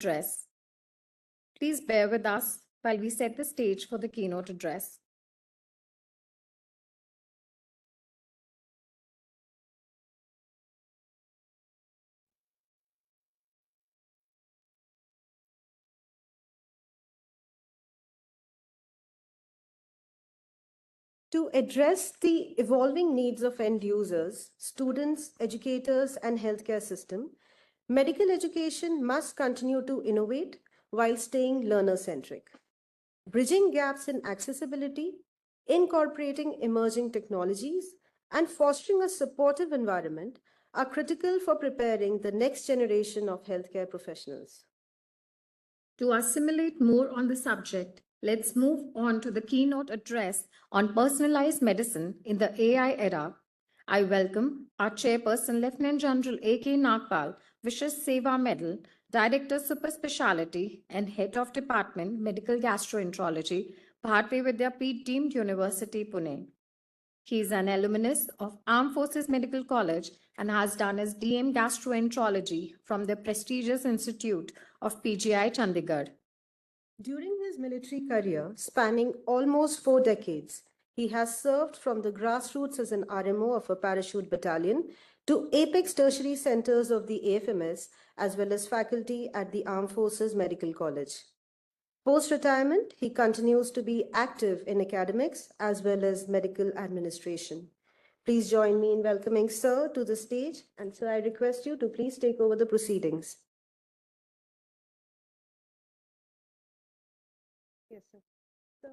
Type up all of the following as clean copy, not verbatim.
address. Please bear with us while we set the stage for the keynote address. To address the evolving needs of end users, students, educators, and healthcare system, medical education must continue to innovate while staying learner-centric. Bridging gaps in accessibility, incorporating emerging technologies, and fostering a supportive environment are critical for preparing the next generation of healthcare professionals. To assimilate more on the subject, let's move on to the keynote address on personalized medicine in the AI era. I welcome our chairperson, Lieutenant General A.K. Nagpal, Vishesh Seva Medal, Director Super Speciality and Head of Department Medical Gastroenterology, Bharatiya Vidyapeeth Deemed University, Pune. He is an alumnus of Armed Forces Medical College and has done his DM Gastroenterology from the prestigious Institute of PGI Chandigarh. During his military career, spanning almost 4 decades, he has served from the grassroots as an RMO of a parachute battalion to apex tertiary centers of the AFMS, as well as faculty at the Armed Forces Medical College. Post-retirement, he continues to be active in academics as well as medical administration. Please join me in welcoming Sir to the stage, and Sir, I request you to please take over the proceedings. Yes, sir. Sir,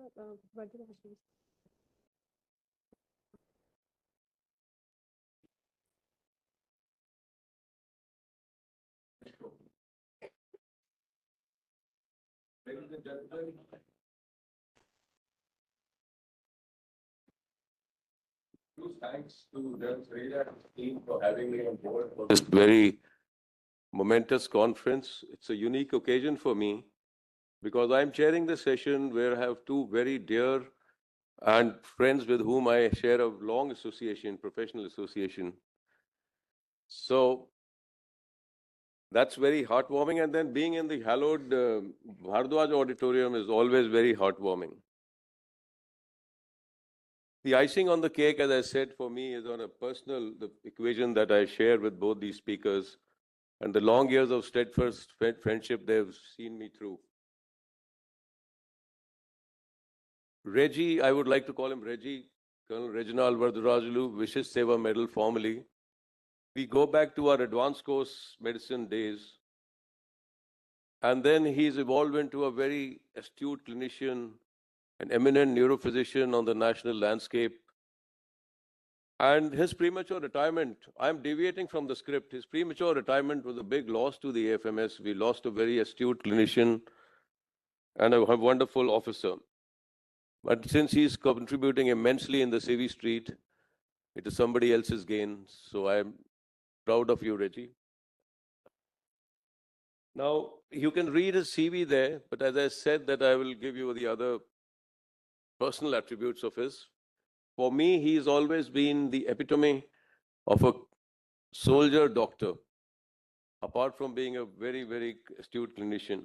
Ladies and gentlemen, huge thanks to the Australia team for having me on board for this very momentous conference. It's a unique occasion for me because I'm chairing the session where I have two very dear and friends with whom I share a long association, professional association. So that's very heartwarming. And then being in the hallowed Bhardwaj auditorium is always very heartwarming. The icing on the cake, as I said, for me is on a personal the equation that I share with both these speakers and the long years of steadfast friendship they've seen me through. Reggie, I would like to call him Reggie, Colonel Reginald Vardarajulu, Vishesh Seva Medal formally. We go back to our advanced course medicine days. And then he's evolved into a very astute clinician, an eminent neurophysician on the national landscape. And his premature retirement, I'm deviating from the script. His premature retirement was a big loss to the AFMS. We lost a very astute clinician and a wonderful officer. But since he's contributing immensely in the CV street, it is somebody else's gain. So I'm proud of you, Reggie. Now, you can read his CV there, but as I said that I will give you the other personal attributes of his. For me, he's always been the epitome of a soldier doctor, apart from being a very, very astute clinician.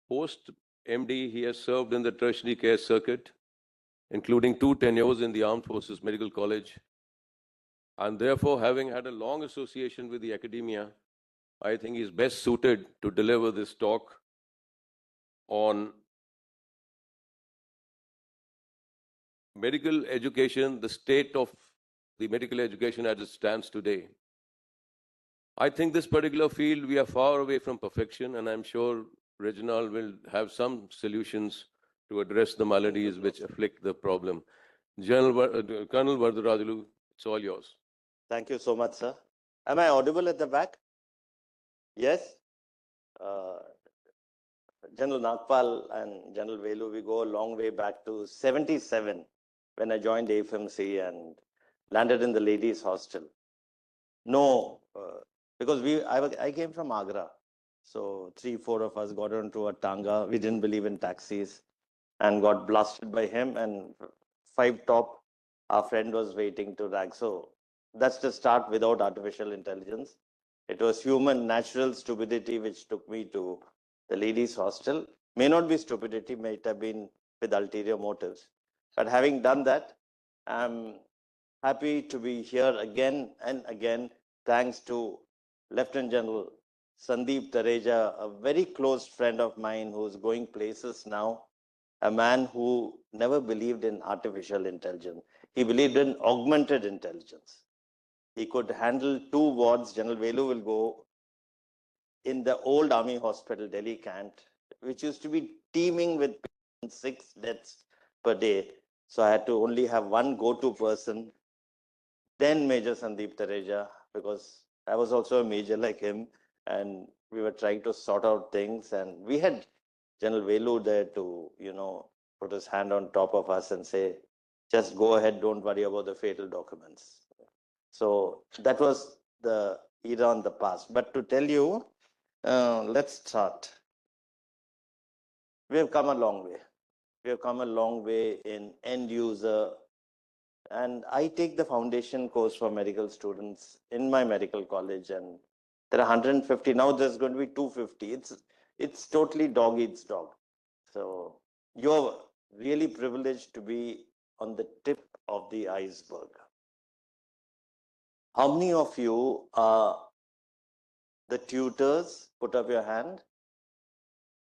Post MD, he has served in the tertiary care circuit, including 2 tenures in the Armed Forces Medical College. And therefore, having had a long association with the academia, I think he's best suited to deliver this talk on medical education, the state of the medical education as it stands today. I think this particular field, we are far away from perfection, and I'm sure Reginald will have some solutions to address the maladies which afflict the problem. Colonel Vardarajulu, it's all yours. Thank you so much, sir. Am I audible at the back? Yes? General Nagpal and General Velu, we go a long way back to 77 when I joined AFMC and landed in the ladies' hostel. No, because I came from Agra. So 3-4 of us got onto a tanga. We didn't believe in taxis and got blasted by him. And 5 top, our friend was waiting to rag. So that's the start without artificial intelligence. It was human natural stupidity which took me to the ladies' hostel. May not be stupidity, may it have been with ulterior motives. But having done that, I'm happy to be here again and again, thanks to Lieutenant General Sandeep Tareja, a very close friend of mine who's going places now, a man who never believed in artificial intelligence. He believed in augmented intelligence. He could handle 2 wards. General Velu will go in the old army hospital, Delhi Cant, which used to be teeming with 6 deaths per day. So I had to only have one go-to person, then Major Sandeep Tareja, because I was also a major like him, and we were trying to sort out things. And we had General Velu there to, put his hand on top of us and say, just go ahead, don't worry about the fatal documents. So that was the era in the past. But to tell you, let's start. We have come a long way. We have come a long way in end user. And I take the foundation course for medical students in my medical college, and there are 150. Now there's going to be 250. It's totally dog eats dog. So you're really privileged to be on the tip of the iceberg. How many of you are the tutors? Put up your hand.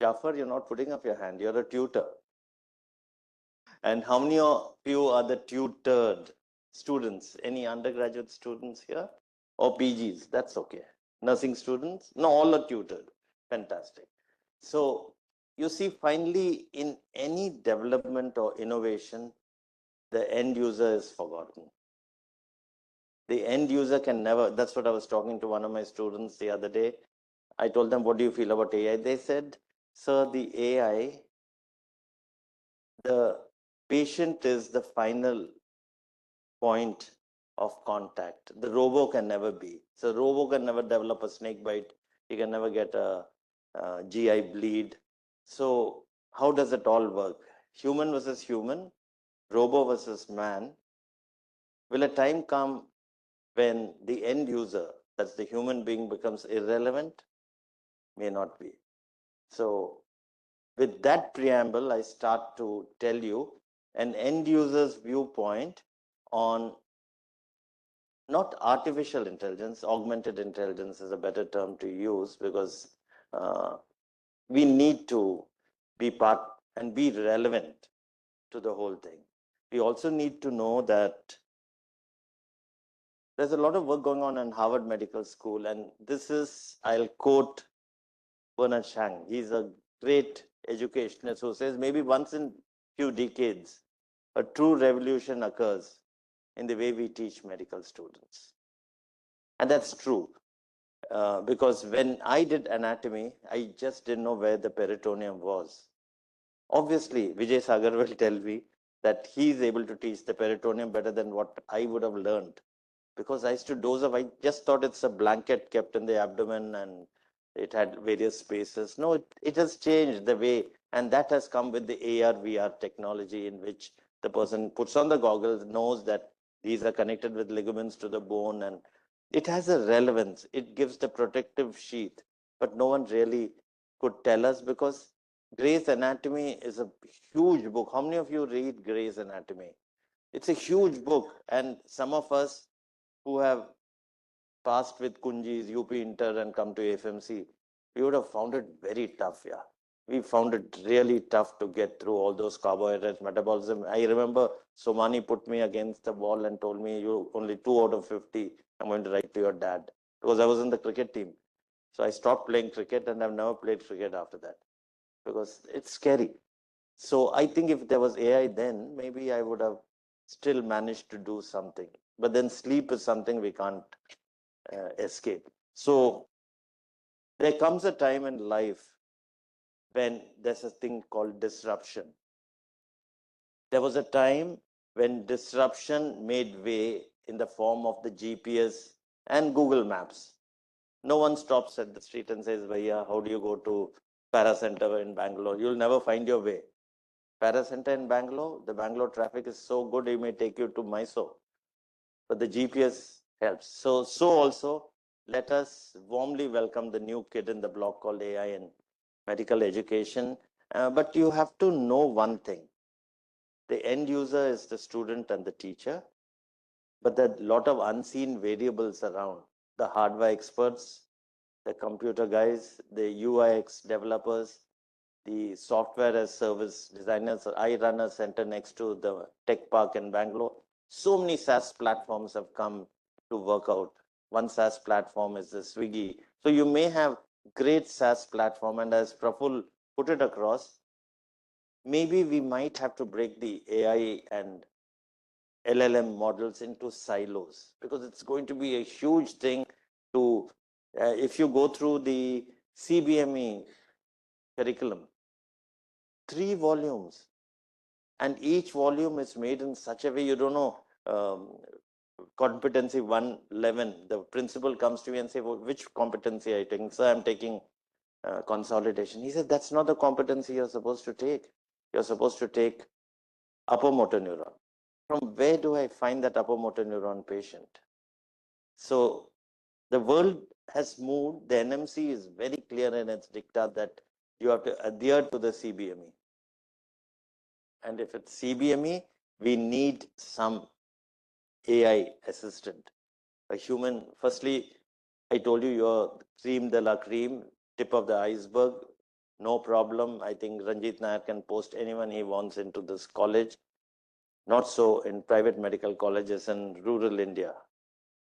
Jafar, you're not putting up your hand. You're a tutor. And how many of you are the tutored students? Any undergraduate students here? Or PGs? That's okay. Nursing students? No, all are tutored. Fantastic. So you see, finally, in any development or innovation, the end user is forgotten. The end user can never, that's what I was talking to one of my students the other day. I told them, what do you feel about AI? They said, sir, the AI, the patient is the final point of contact. The robo can never be. So robo can never develop a snake bite. He can never get a GI bleed. So how does it all work? Human versus human, robo versus man. Will a time come when the end user, that's the human being, becomes irrelevant? May not be. So with that preamble, I start to tell you an end user's viewpoint on not artificial intelligence, augmented intelligence is a better term to use, because we need to be part and be relevant to the whole thing. We also need to know that there's a lot of work going on in Harvard Medical School, and this is, I'll quote Bernard Shang. He's a great educationist who says maybe once in few decades, a true revolution occurs in the way we teach medical students. And that's true. Because when I did anatomy, I just didn't know where the peritoneum was. Obviously, Vijay Sagar will tell me that he's able to teach the peritoneum better than what I would have learned. Because I used to doze off, I just thought it's a blanket kept in the abdomen and it had various spaces. No, it has changed the way, and that has come with the AR, VR technology, in which the person puts on the goggles, knows that these are connected with ligaments to the bone, and it has a relevance. It gives the protective sheath, but no one really could tell us, because Gray's Anatomy is a huge book. How many of you read Gray's Anatomy? It's a huge book, and some of us who have passed with Kunji's, UP Inter, and come to AFMC, we would have found it very tough. Yeah, we found it really tough to get through all those carbohydrates, metabolism. I remember Somani put me against the wall and told me, you only 2 out of 50. I'm going to write to your dad, because I was in the cricket team. So I stopped playing cricket, and I've never played cricket after that, because it's scary. So I think if there was AI then, maybe I would have still managed to do something. But then sleep is something we can't escape. So there comes a time in life when there's a thing called disruption. There was a time when disruption made way in the form of the GPS and Google Maps. No one stops at the street and says, Bhaiya, how do you go to Para Center in Bangalore? You'll never find your way. Para Center in Bangalore, the Bangalore traffic is so good, it may take you to Mysore. But the GPS helps. So also, let us warmly welcome the new kid in the block called AI, and medical education. But you have to know one thing. The end user is the student and the teacher, but there are a lot of unseen variables around. The hardware experts, the computer guys, the UIX developers, the software as service designers. I run a center next to the tech park in Bangalore. So many SaaS platforms have come to work out. One SaaS platform is the Swiggy. So you may have great SaaS platform, and as Praful put it across, maybe we might have to break the AI and LLM models into silos, because it's going to be a huge thing to, if you go through the CBME curriculum, 3 volumes, and each volume is made in such a way, you don't know, competency 111, the principal comes to me and say, well, which competency are you taking? Sir, I'm taking consolidation. He said, that's not the competency you're supposed to take. You're supposed to take upper motor neuron. From where do I find that upper motor neuron patient? So the world has moved. The NMC is very clear in its dicta that you have to adhere to the CBME. And if it's CBME, we need some AI assistant, a human. Firstly, I told you, you're cream de la cream, tip of the iceberg, no problem. I think Ranjit Nair can post anyone he wants into this college. Not so in private medical colleges in rural India.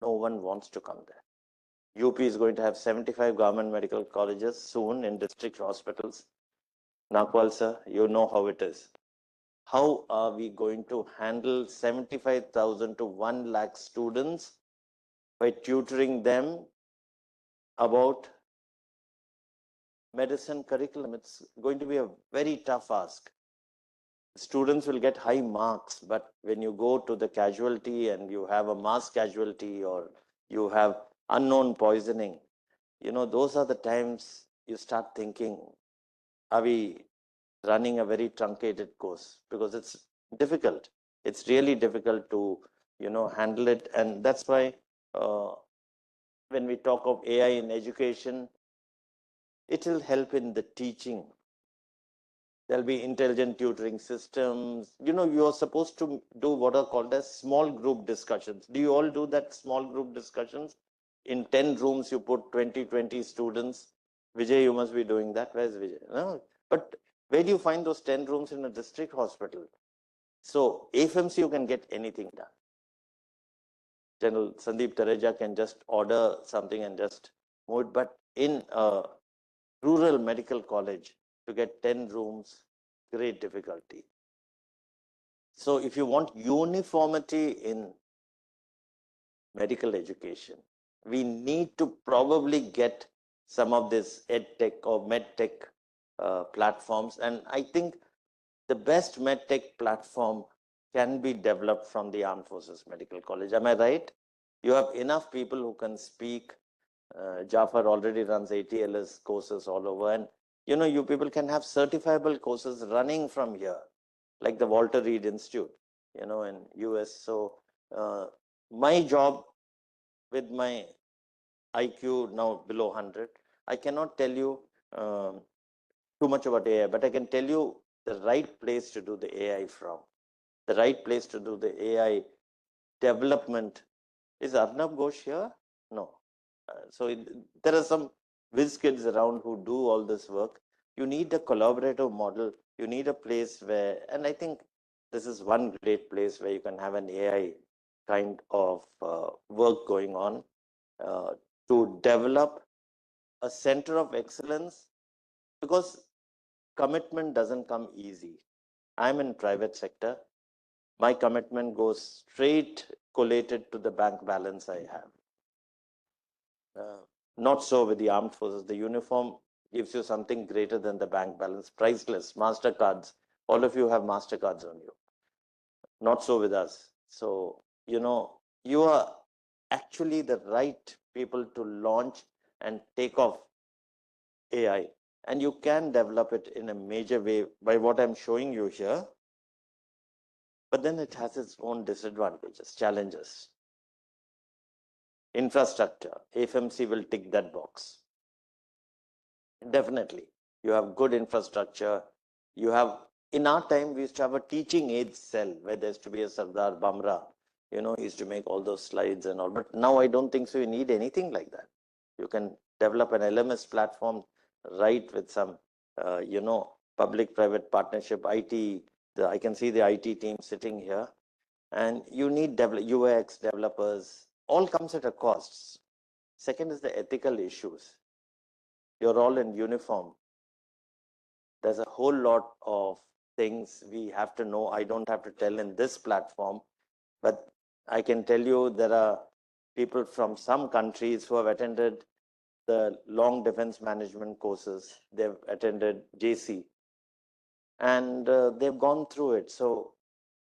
No one wants to come there. UP is going to have 75 government medical colleges soon in district hospitals. Nakwal sir, you know how it is. How are we going to handle 75,000 to 1 lakh students by tutoring them about medicine curriculum? It's going to be a very tough ask. Students will get high marks, but when you go to the casualty and you have a mass casualty or you have unknown poisoning, those are the times you start thinking, are we running a very truncated course? Because it's difficult. It's really difficult to, handle it. And that's why when we talk of AI in education, it will help in the teaching. There'll be intelligent tutoring systems. You're supposed to do what are called as small group discussions. Do you all do that, small group discussions? In 10 rooms, you put 20 students. Vijay, you must be doing that. Where's Vijay? No. But where do you find those 10 rooms in a district hospital? So AFMC, you can get anything done. General Sandeep Tareja can just order something and just move it. But in a rural medical college, to get 10 rooms, great difficulty. So if you want uniformity in medical education, we need to probably get some of this EdTech or MedTech platforms. And I think the best MedTech platform can be developed from the Armed Forces Medical College. Am I right? You have enough people who can speak. Jafar already runs ATLS courses all over. And you people can have certifiable courses running from here, like the Walter Reed Institute, in US. So my job with my IQ now below 100, I cannot tell you too much about AI, but I can tell you the right place to do the AI from. The right place to do the AI development. Is Arnab Ghosh here? No. There are some whiz kids around who do all this work. You need a collaborative model. You need a place where, and I think this is one great place where you can have an AI kind of work going on to develop a center of excellence, because commitment doesn't come easy. I'm in private sector. My commitment goes straight collated to the bank balance I have. Not so with the armed forces. The uniform gives you something greater than the bank balance, priceless. MasterCards, all of you have MasterCards on you. Not so with us. So, you are actually the right people to launch and take off AI. And you can develop it in a major way by what I'm showing you here. But then it has its own disadvantages, challenges. Infrastructure, AFMC will tick that box. Definitely. you have good infrastructure, you have, in our time, we used to have a teaching aid cell where there used to be a Sardar Bamra, he used to make all those slides and all. But now I don't think so you need anything like that. You can develop an LMS platform right with some, public-private partnership, IT. I can see the IT team sitting here. And you need UX developers, all comes at a cost. Second is the ethical issues. You're all in uniform. There's a whole lot of things we have to know. I don't have to tell in this platform, but I can tell you there are people from some countries who have attended the long defense management courses. They've attended JC and they've gone through it. So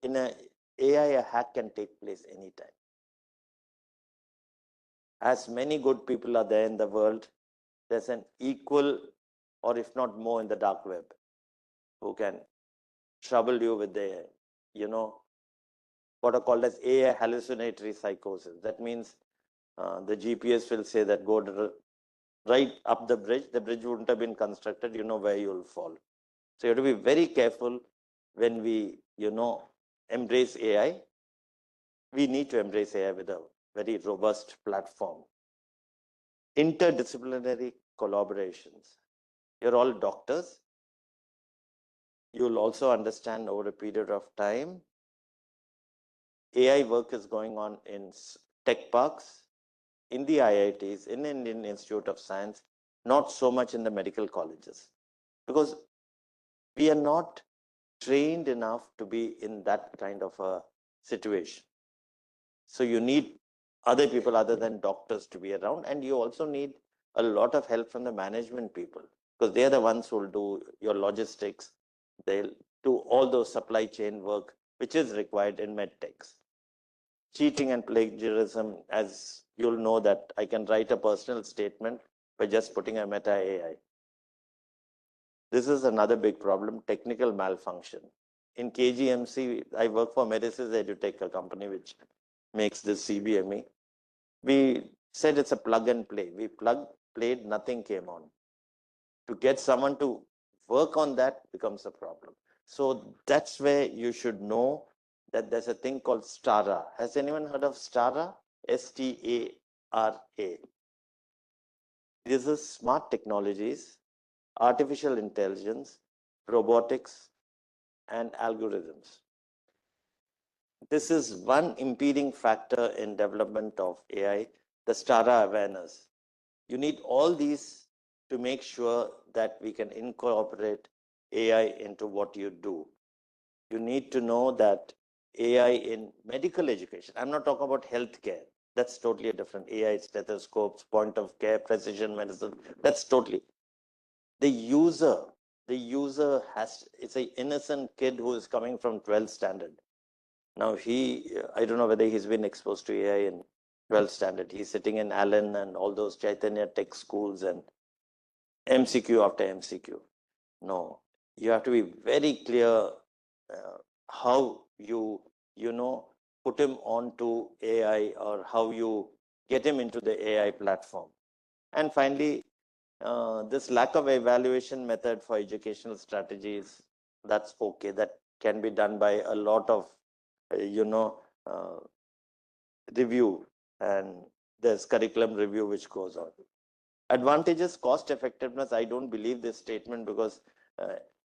in AI, a hack can take place anytime. As many good people are there in the world, there's an equal, or if not more, in the dark web, who can trouble you with the, what are called as AI hallucinatory psychosis. That means the GPS will say that go right up the bridge wouldn't have been constructed, where you'll fall. So you have to be very careful when we, embrace AI. We need to embrace AI with a very robust platform. Interdisciplinary collaborations. You're all doctors. You'll also understand over a period of time, AI work is going on in tech parks, in the IITs, in Indian Institute of Science, not so much in the medical colleges, because we are not trained enough to be in that kind of a situation. So you need other people other than doctors to be around, and you also need a lot of help from the management people, because they're the ones who will do your logistics. They'll do all those supply chain work, which is required in medtechs. Cheating and plagiarism, as you'll know that I can write a personal statement by just putting a meta AI. This is another big problem, technical malfunction. In KGMC, I work for Medisys EduTech, a company which makes this CBME. We said it's a plug and play. We played, nothing came on. To get someone to work on that becomes a problem. So that's where you should know that there's a thing called STARA. Has anyone heard of STARA? STARA. This is smart technologies, artificial intelligence, robotics, and algorithms. This is one impeding factor in development of AI, the STARA awareness. You need all these to make sure that we can incorporate AI into what you do. You need to know that AI in medical education, I'm not talking about healthcare. That's totally a different AI, stethoscopes, point of care, precision medicine. That's totally. The user it's an innocent kid who is coming from 12th standard. Now I don't know whether he's been exposed to AI in 12th standard. He's sitting in Allen and all those Chaitanya tech schools and MCQ after MCQ. No, you have to be very clear how you put him onto AI or how you get him into the AI platform. And finally, this lack of evaluation method for educational strategies, that's okay. That can be done by a lot of, review, and there's curriculum review which goes on. Advantages, cost effectiveness. I don't believe this statement because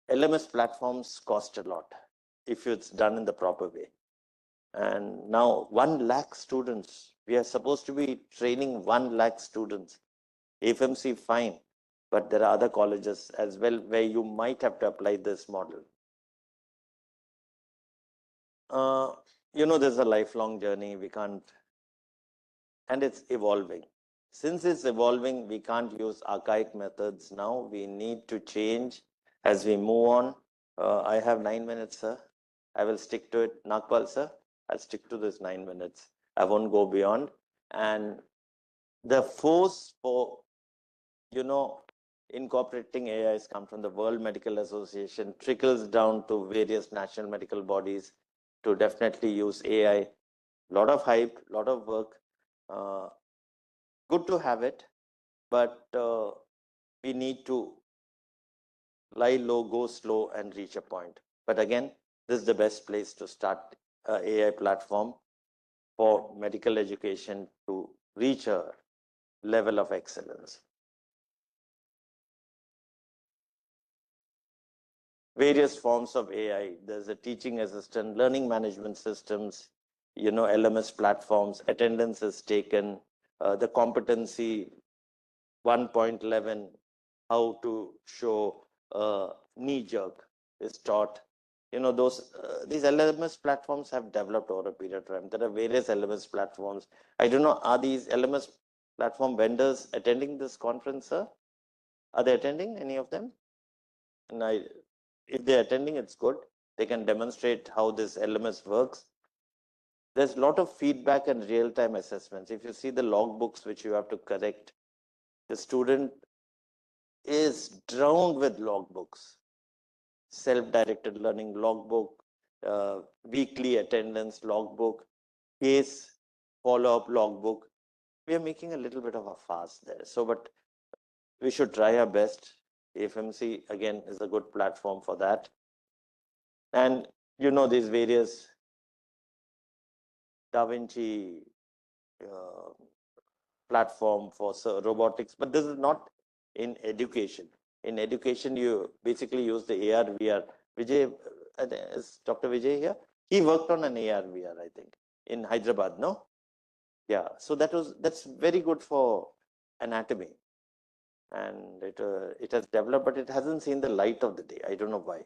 LMS platforms cost a lot if it's done in the proper way. And now 1 lakh students, we are supposed to be training 1 lakh students. AFMC, fine, but there are other colleges as well where you might have to apply this model. There's a lifelong journey. We can't, and it's evolving. Since it's evolving, we can't use archaic methods now. We need to change as we move on. I have 9 minutes, sir. I will stick to it. Nagpal, sir, I'll stick to this 9 minutes. I won't go beyond. And the force for, incorporating AI has come from the World Medical Association, trickles down to various national medical bodies to definitely use AI. A lot of hype, a lot of work. Good to have it, but we need to lie low, go slow, and reach a point. But again, this is the best place to start an AI platform for medical education to reach a level of excellence. Various forms of AI. There's a teaching assistant, learning management systems, LMS platforms, attendance is taken, the competency 1.11, how to show knee jerk is taught. These LMS platforms have developed over a period of time. There are various LMS platforms. I don't know, are these LMS platform vendors attending this conference, sir? Are they attending, any of them? And if they're attending, it's good. They can demonstrate how this LMS works. There's a lot of feedback and real-time assessments. If you see the logbooks which you have to correct, the student is drowned with logbooks. Self-directed learning logbook, weekly attendance logbook, case follow-up logbook. We are making a little bit of a fast there. But we should try our best. AFMC, again, is a good platform for that. And these various Da Vinci platform for robotics, but this is not in education. In education, you basically use the AR, VR. Vijay, is Dr. Vijay here? He worked on an AR, VR, I think, in Hyderabad, no? Yeah, so that's very good for anatomy. And it has developed, but it hasn't seen the light of the day. I don't know why.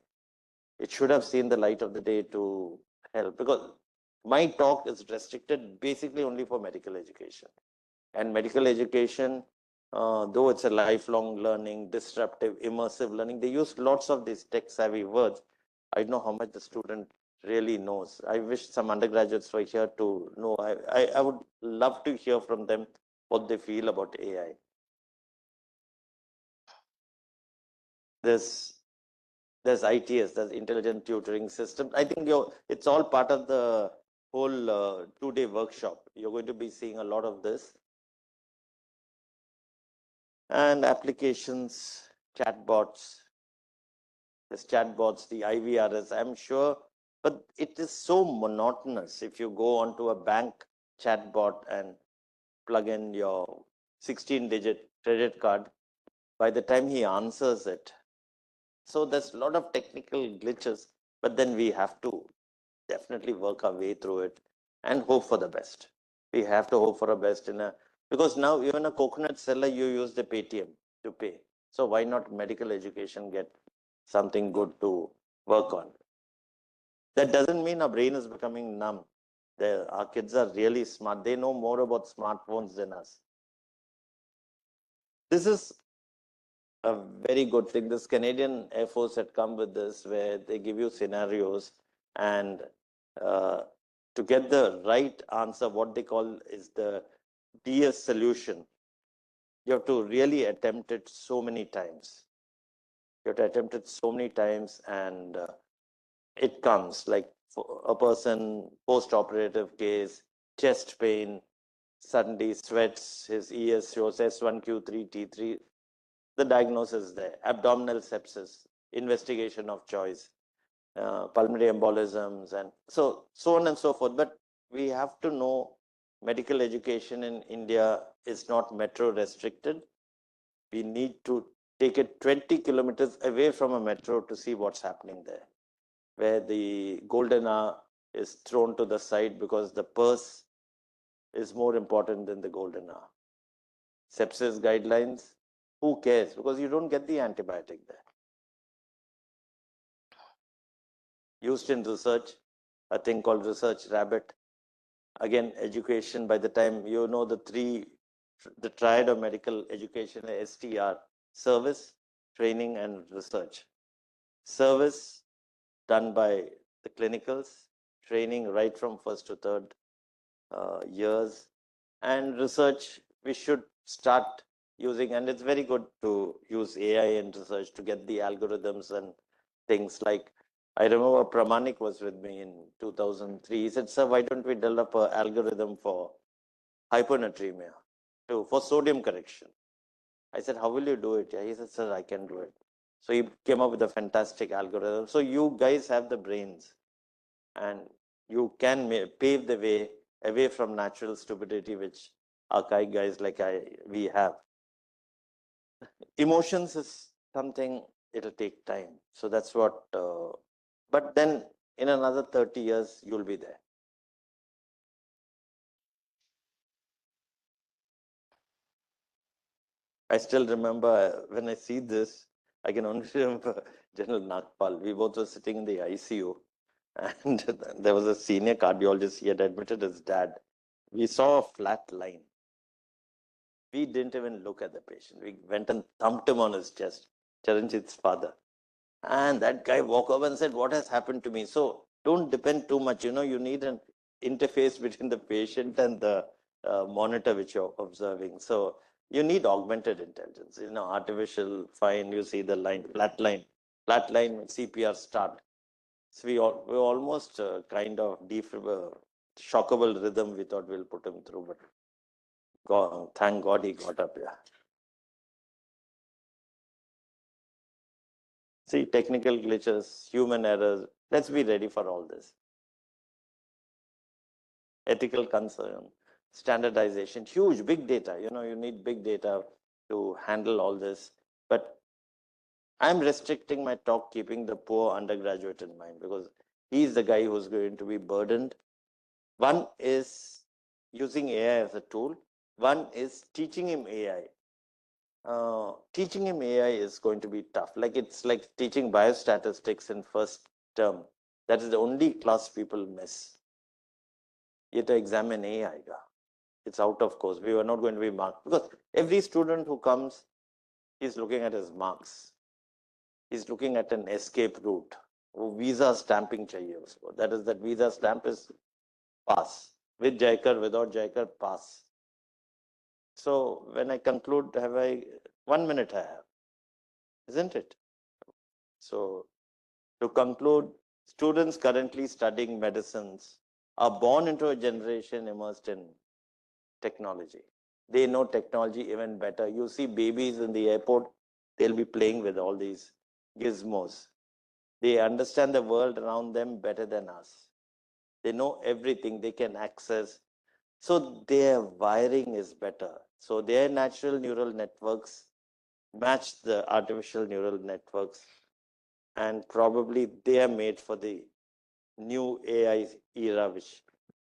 It should have seen the light of the day to help, because my talk is restricted basically only for medical education. And medical education, though it's a lifelong learning, disruptive, immersive learning, they use lots of these tech-savvy words. I don't know how much the student really knows. I wish some undergraduates were here to know. I would love to hear from them what they feel about AI. There's ITS, there's intelligent tutoring system. I think it's all part of the whole 2-day workshop. You're going to be seeing a lot of this. And applications, chatbots, the IVRs, I'm sure, but it is so monotonous. If you go onto a bank chatbot and plug in your 16-digit credit card, by the time he answers it, so there's a lot of technical glitches, but then we have to definitely work our way through it and hope for the best. We have to hope for the best because now even a coconut seller, you use the Paytm to pay. So why not medical education get something good to work on? That doesn't mean our brain is becoming numb. Our kids are really smart. They know more about smartphones than us. This is a very good thing. This Canadian Air Force had come with this, where they give you scenarios, and to get the right answer, what they call is the DS solution. You have to really attempt it so many times. You have to attempt it so many times, and it comes like for a person, post-operative case, chest pain, suddenly sweats, his ES shows S1Q3, T3. The diagnosis there, abdominal sepsis, investigation of choice, pulmonary embolisms, and so on and so forth. But we have to know medical education in India is not metro restricted. We need to take it 20 kilometers away from a metro to see what's happening there, where the golden hour is thrown to the side because the purse is more important than the golden hour. Sepsis guidelines, who cares? Because you don't get the antibiotic there. Used in research, a thing called Research Rabbit. Again, education, by the time you know the triad of medical education, STR, service, training, and research. Service done by the clinicals, training right from first to third years, and research we should start using, and it's very good to use AI in research to get the algorithms and things like, I remember Pramanik was with me in 2003. He said, sir, why don't we develop an algorithm for hyponatremia, for sodium correction? I said, how will you do it? He said, sir, I can do it. So he came up with a fantastic algorithm. So you guys have the brains, and you can pave the way away from natural stupidity, which archaic guys like we have. Emotions is something, it'll take time. So that's what, but then in another 30 years, you'll be there. I still remember when I see this, I can only remember General Nagpal. We both were sitting in the ICU, and there was a senior cardiologist. He had admitted his dad. We saw a flat line. We didn't even look at the patient. We went and thumped him on his chest, Charanjit's father. And that guy walked up and said, "What has happened to me?" So don't depend too much. You need an interface between the patient and the monitor which you're observing. So you need augmented intelligence. Artificial, fine, you see the line, flat line, CPR start. So we almost kind of shockable rhythm we thought we'll put him through, but thank God he got up here. See, technical glitches, human errors. Let's be ready for all this. Ethical concern, standardization, huge, big data. You need big data to handle all this. But I'm restricting my talk, keeping the poor undergraduate in mind, because he's the guy who's going to be burdened. One is using AI as a tool. One is teaching him AI. Teaching him AI is going to be tough. It's like teaching biostatistics in first term. That is the only class people miss. You have to examine AI. It's out of course. We were not going to be marked, because every student who comes, he's looking at his marks. He's looking at an escape route. Visa stamping chahiye usko. That visa stamp is pass. With Jaikar, without Jaikar, pass. So when I conclude, 1 minute I have, isn't it? So to conclude, students currently studying medicines are born into a generation immersed in technology. They know technology even better. You see babies in the airport, they'll be playing with all these gizmos. They understand the world around them better than us. They know everything they can access. So their wiring is better. So their natural neural networks match the artificial neural networks, and probably they are made for the new AI era, which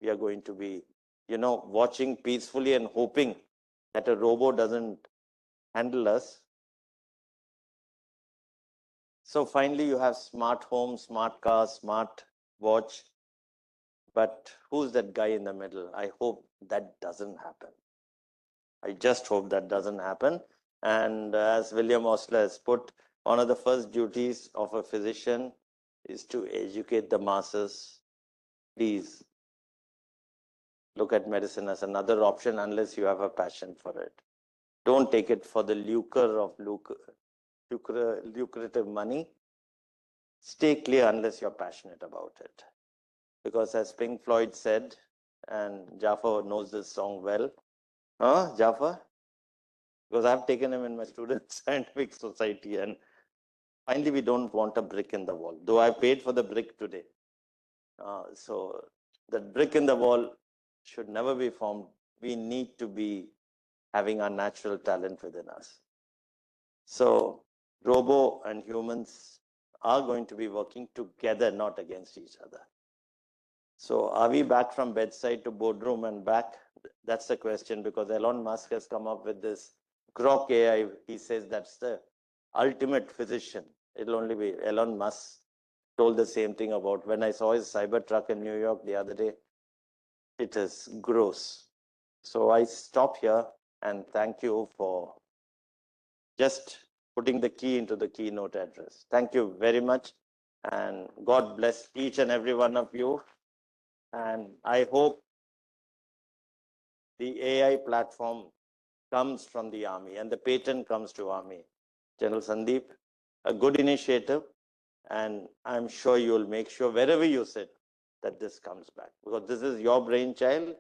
we are going to be, watching peacefully and hoping that a robot doesn't handle us. So finally, you have smart home, smart car, smart watch. But who's that guy in the middle? I hope that doesn't happen. I just hope that doesn't happen. And as William Osler has put, one of the first duties of a physician is to educate the masses. Please look at medicine as another option unless you have a passion for it. Don't take it for the lucrative money. Stay clear unless you're passionate about it. Because as Pink Floyd said, and Jafar knows this song well. Jafar? Because I've taken him in my student scientific society, and finally we don't want a brick in the wall, though I paid for the brick today. So that brick in the wall should never be formed. We need to be having our natural talent within us. So robo and humans are going to be working together, not against each other. So are we back from bedside to boardroom and back? That's the question, because Elon Musk has come up with this Grok AI. He says that's the ultimate physician. It'll only be Elon Musk told the same thing about when I saw his Cybertruck in New York the other day. It is gross. So I stop here and thank you for just putting the key into the keynote address. Thank you very much. And God bless each and every one of you. And I hope the AI platform comes from the Army and the patent comes to Army. General Sandeep, a good initiative. And I'm sure you'll make sure wherever you sit that this comes back, because this is your brainchild.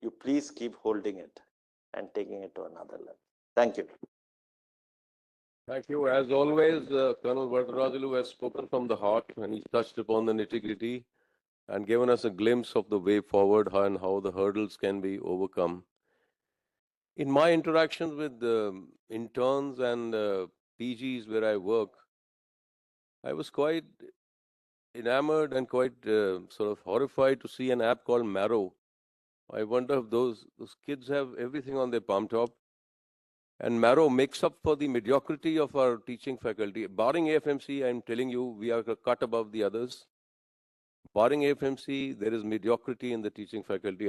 You please keep holding it and taking it to another level. Thank you. Thank you. As always, Colonel Vardarajulu has spoken from the heart and he's touched upon the nitty-gritty and given us a glimpse of the way forward and how the hurdles can be overcome. In my interactions with interns and PGs where I work, I was quite enamored and quite sort of horrified to see an app called Marrow. I wonder if those kids have everything on their palm top. And Marrow makes up for the mediocrity of our teaching faculty. Barring AFMC, I'm telling you, we are a cut above the others. Barring AFMC, there is mediocrity in the teaching faculty.